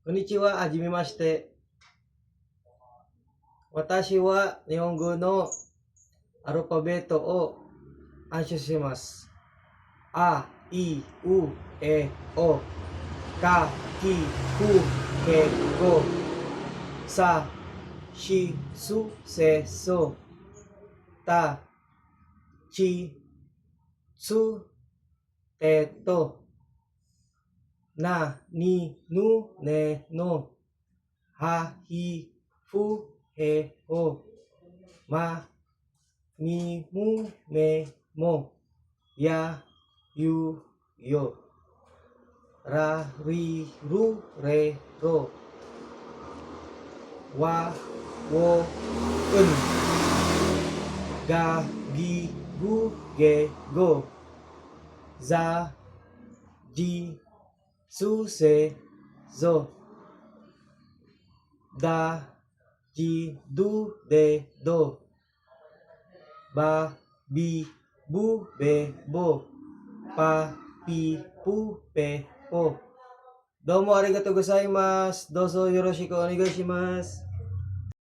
Konnichiwa, hajimemashite. Watashi wa Nihongo no arupabeto o ansho shimasu. A, I, U, E, O. Ka, Ki, Ku, Ke, Go. Sa, Shi, Su, Se, So. Ta, Chi, Tsu, Te, To. Na, Ni, Nu, Ne, No. Ha, Hi, Fu, He, Ho. Ma, Mi, Mu, Me, Mo. Ya, Yu, Yo. Ra, Ri, Ru, Re, Ro. Wa, Wo, Un. Ga, Gi, Gu, Ge, Go. Za, Ji, Su, Se, Zo. Da, Ji, Du, De, Do. Ba, Bi, Bu, Be, Bo. Pa, Pi, Pu, Pe, Po. Domo arigato gozaimasu. Dozo yoroshiku onegai shimasu.